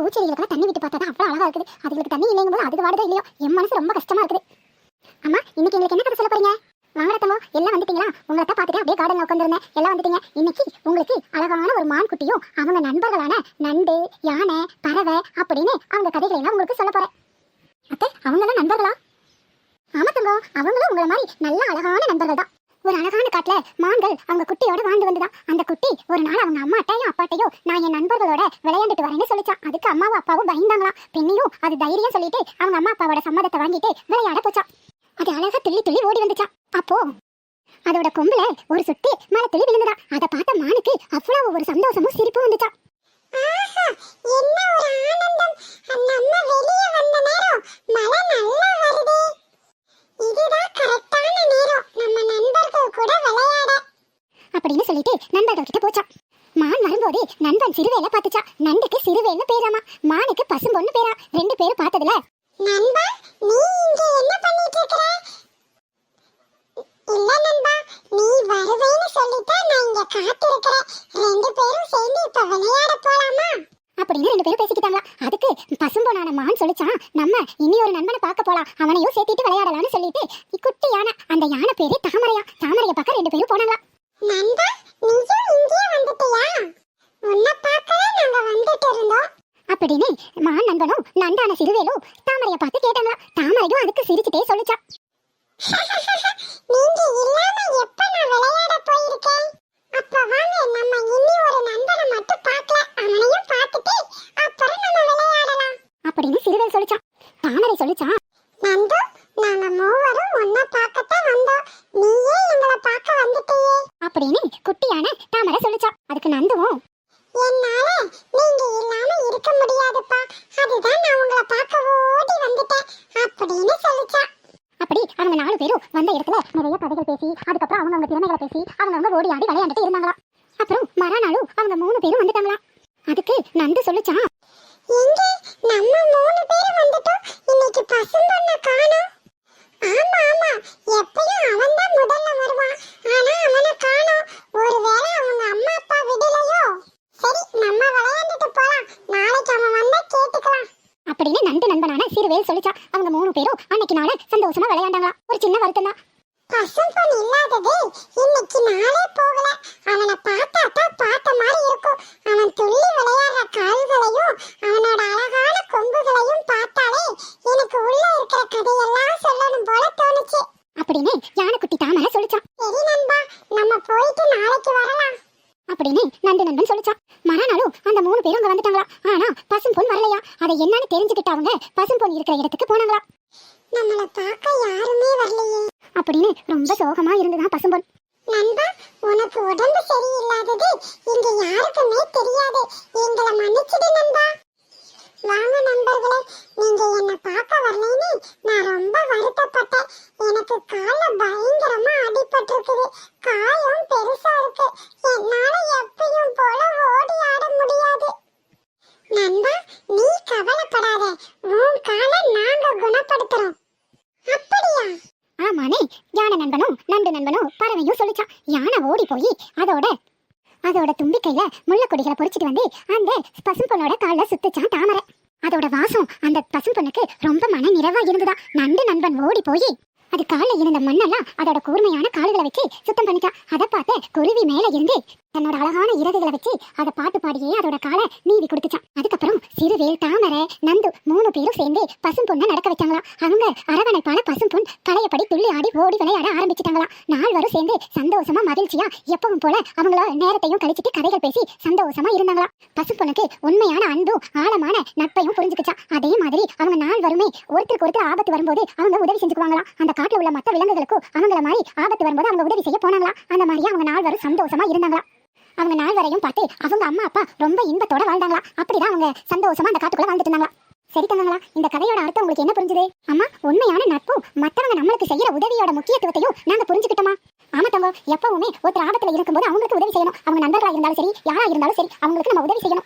பூச்செடிகளுக்கு தண்ணி விட்டு பார்த்தா அவ்வளவு அழகா இருக்குது. அதுக்கு தண்ணி இல்லைங்கும் போது அதுக்கு வாடுதோ இல்லையோ என் மனசு ரொம்ப கஷ்டமா இருக்குது. அம்மா இன்னைக்கு எங்களுக்கு என்ன கதை சொல்ல போறீங்க? வாங்க ரத்தமோ, எல்லாம் வந்துட்டீங்களா? உங்களை தான் பார்த்துட்டு அப்படியே கார்டன்ல உட்காந்துருந்தேன். எல்லாம் வந்துட்டீங்க. இன்னைக்கு உங்களுக்கு அழகான ஒரு மான் குட்டியும் அவங்க நண்பர்களான நண்டு, யானை, பறவை அப்படின்னு அவங்க கதைகளை எல்லாம் உங்களுக்கு சொல்ல போறேன். அத்தை, அவங்களாம் நண்பர்களா? ஆமா தங்கம், அவங்களும் உங்களை மாதிரி நல்ல அழகான நண்பர்கள் தான். ஒரு அழகான காட்டுல மான்கள் அவங்க குட்டியோட வாழ்ந்து வந்துதான். அந்த குட்டி ஒரு நாள் அவங்க அம்மாட்டையும் அப்பாட்டையும் நான் என் நண்பர்களோட விளையாண்டுட்டு வரேன்னு சொல்லிச்சான். அதுக்கு அம்மாவும் அப்பாவும் பயந்தாங்களாம். பெண்ணையும் அது தைரியம் சொல்லிட்டு அவங்க அம்மா அப்பாவோட சம்மதத்தை வாங்கிட்டு விளையாட போச்சான். அது அழகா துள்ளி துள்ளி ஓடி வந்துச்சான். அப்போ அதோட கொம்புல ஒரு சுத்தி மழை துளி விழுந்ததா. அதை பார்த்த மானுக்கு அவ்வளவு ஒரு சந்தோஷமும் சிரிப்பும் வந்துச்சான். அப்படின்னு சொல்லிட்டு நண்பர்கள் கிட்ட போச்சான். மான் வரும்போது நண்பன் சிறுவேல பாத்துச்சா. நண்டுக்கு சிறுவேல்னு பேராமா, மானுக்கு பசும்பொன்னு பேரா. ரெண்டு பேரும் பார்த்ததுல நண்பா நீ இங்க என்ன பண்ணிட்டு இருக்கற? இல்ல நண்பா, நீ வருவேன்னு சொல்லிட்டா நான் இங்க காத்திருக்கறேன். ரெண்டு பேரும் சேர்ந்து இப்ப விளையாட போலாமா அப்படின்னு ரெண்டு பேரும் பேசிக்கிட்டாங்க. அதுக்கு பசும்பொன்னான மான் சொல்லிச்சான், நம்ம இனி ஒரு நண்பனை பார்க்க போலாம், அவனையும் சேர்த்திட்டு விளையாடலாம்னு சொல்லிட்டு குட்டி யானை, அந்த யானை பேரு தாமரையா, தாமரைய பார்க்க ரெண்டு பேரும் போனாங்க. நண்பா நீயும் இங்கே வந்துட்டியா? உன்னை பார்க்கவே நாங்க வந்துட்டு இருந்தோம் அப்படின்னு மான் நண்பனும் நண்டான சிறுவேலும் தாமரைய பார்த்து கேட்டாங்க. தாமரையும் அதுக்கு சிரிச்சுட்டே சொல்லிச்சா, நீங்க இல்லாம எப்ப நான் விளையாட போயிருக்கேன்? அப்ப வாங்க நம்ம இனி ஒரு நண்பனை மட்டும் பார்க்கல, அவனையும் பார்த்துட்டு அப்புறம் நம்ம விளையாடலாம் அப்படின்னு சிறுவேல் சொல்லிச்சான். தாமரை சொல்லிச்சான், நண்டு நாங்க மூவரும் ஒன்ன பார்க்கத்தான் வந்தோம், நீயே எங்களை பார்க்க வந்துட்டியே அப்படின்னு குட்டியான தாமரை சொல்லிச்சா. அதுக்கு நந்துவும், என்னால நீங்க இல்லாம இருக்க முடியாதுப்பா, அதுதான் நான் உங்களை பார்க்க ஓடி வந்துட்டேன் அப்படின்னு சொல்லிச்சா. அப்படி அவங்க நாலு பேரும் வந்த இடத்துல நிறைய கதைகள் பேசி அதுக்கப்புறம் அவங்க திறமைகளை பேசி அவங்க ஓடி ஆடி விளையாண்டுட்டு இருந்தாங்களா. அப்புறம் மறுநாளும் அவங்க மூணு பேரும் வந்துட்டாங்களா. அதுக்கு நந்து சொல்லிச்சான், எங்க நம்ம மூணு பேரும் வந்துட்டோம், இன்னைக்கு பசும்பொன்ன காணோம். ஆமா ஆமா, எப்பயும் அவன் தான் முதல்ல வருவான், ஆனா அவனை காணோம். ஒருவேளை அவங்க அம்மா அப்பா விடலையோ? சரி நம்ம விளையாண்டுட்டு போலாம், நாளைக்கு அவன் வந்தா கேட்டுக்கலாம் அப்படின்னு நண்டு நண்பனான சிறுவேல் சொல்லிச்சா. அவங்க மூணு பேரும் அன்னைக்கு நாள சந்தோஷமா விளையாண்டாங்களா. ஒரு சின்ன வருத்தம் தான், பசும்பொன் இல்லாதது இன்னைக்கு நாளே போகல. அவனை பார்த்தா பார்த்த மாதிரி இருக்கும். அவன் துள்ளி விளையாடுற கால்களையும் அவனோட அழகான கொம்புகளையும் பார்த்தாலே எனக்கு உள்ள இருக்கிற கதையெல்லாம் சொல்லணும் போல தோணுச்சு அப்படின்னு யானைக்குட்டி தாமரை சொல்லிச்சான். சரி நண்பா, நம்ம போயிட்டு நாளைக்கு வரலாம் அப்படின்னு நண்டு நண்பன் சொல்லிச்சான். மறுநாளும் அந்த மூணு பேரும் அங்க வந்துட்டாங்களா. ஆனா பசும்பொன் வரலையா. அதை என்னன்னு தெரிஞ்சுக்கிட்டு அவங்க பசும்பொன் இருக்கிற இடத்துக்கு போனாங்களா. நம்மள பார்க்க யாருமே வரலையே அப்படின்னு ரொம்ப சோகமா இருந்ததா பசும்பொன். நண்பா, உனக்கு உடம்பு சரியில்லாதது இங்க யாருக்குமே தெரியாது, எங்களை மன்னிச்சிடு நண்பா. வாங்க நண்பர்களே, நீங்க என்ன பார்க்க வரலைன்னு நான் ரொம்ப வருத்தப்பட்டேன். எனக்கு கால்ல பயங்கரமா அடிபட்டிருக்குது, காயம் பெருசா இருக்கு, என்னால எப்பயும் போல ஓடி ஆட முடியாது. நண்பா நீ கவலைப்படாத, உன் காலை நாங்க குணப்படுத்துறோம். அப்படியா? ஆமானே, யானை நண்பனும் நண்டு நண்பனும் பறவையும் சொல்லிச்சான். யானை ஓடி போய் அதோட தும்பிக்கையில முள்ளக்கொடிகளை பொறிச்சிட்டு வந்து அந்த பசும்பொண்ணோட கால்ல சுத்துச்சான் தாமரை. அதோட வாசம் அந்த பசும்பொண்ணுக்கு ரொம்ப மன நிறைவா இருந்ததா. நண்டு நண்பன் ஓடி போய் அது காலில் இருந்த மண்ணெல்லாம் அதோட கூர்மையான கால்களை வச்சு சுத்தம் பண்ணிட்டா. அதை பார்த்து குருவி மேல இருந்து தன்னோட அழகான இறகுகளை வச்சு அதை பாட்டு பாடியே அதோட காலை நீவி கொடுத்துச்சான். அதுக்கப்புறம் சிறுவேல் தாமரை நந்து மூணு பேரும் சேர்ந்து பசும்பொண்ணை நடக்க வச்சாங்களா. அவங்க அரவணைப்பான பசும்பொன் களையப்படி துள்ளி ஆடி ஓடி விளையாட ஆரம்பிச்சுட்டாங்களா. நால்வரும் சேர்ந்து சந்தோஷமா மகிழ்ச்சியா எப்பவும் போல அவங்கள நேரத்தையும் கழிச்சிட்டு கதைகள் பேசி சந்தோஷமா இருந்தாங்களா. பசும்பொண்ணுக்கு உண்மையான அன்பும் ஆழமான நட்பையும் புரிஞ்சுக்கிச்சா. அதே மாதிரி அவங்க நால்வருமே ஒருத்தருக்கு ஒருத்தர் ஆபத்து வரும்போது அவங்க உதவி செஞ்சுக்குவாங்களா. அந்த காட்டுல உள்ள மற்ற விலங்குகளுக்கும் அவங்கள மாதிரி ஆபத்து வரும்போது அவங்க உதவி செய்ய போனாங்களா. அந்த மாதிரி அவங்க நால்வரும் சந்தோஷமா இருந்தாங்களா. அவங்க நால்வரையும் பார்த்து அவங்க அம்மா அப்பா ரொம்ப இன்பத்தோட வாழ்ந்தாங்களா. அப்படிதான் அவங்க சந்தோஷமா அந்த காட்டுக்குள்ள வாழ்ந்துட்டு இருந்தாங்களா. சரி தங்கங்களா, இந்த கதையோட அர்த்தம் உங்களுக்கு என்ன புரிஞ்சுது? அம்மா, உண்மையான நட்பும் மற்றவங்க நம்மளுக்கு செய்யற உதவியோட முக்கியத்துவத்தையும் நாங்க புரிஞ்சுக்கிட்டோமா? ஆமா தங்கம், எப்பவுமே ஒருத்தர் ஆபத்துல இருக்கும்போது அவங்களுக்கு உதவி செய்யணும். அவங்க நண்பர்களா இருந்தாலும் சரி, யாரா இருந்தாலும் சரி, அவங்களுக்கு நம்ம உதவி செய்யணும்.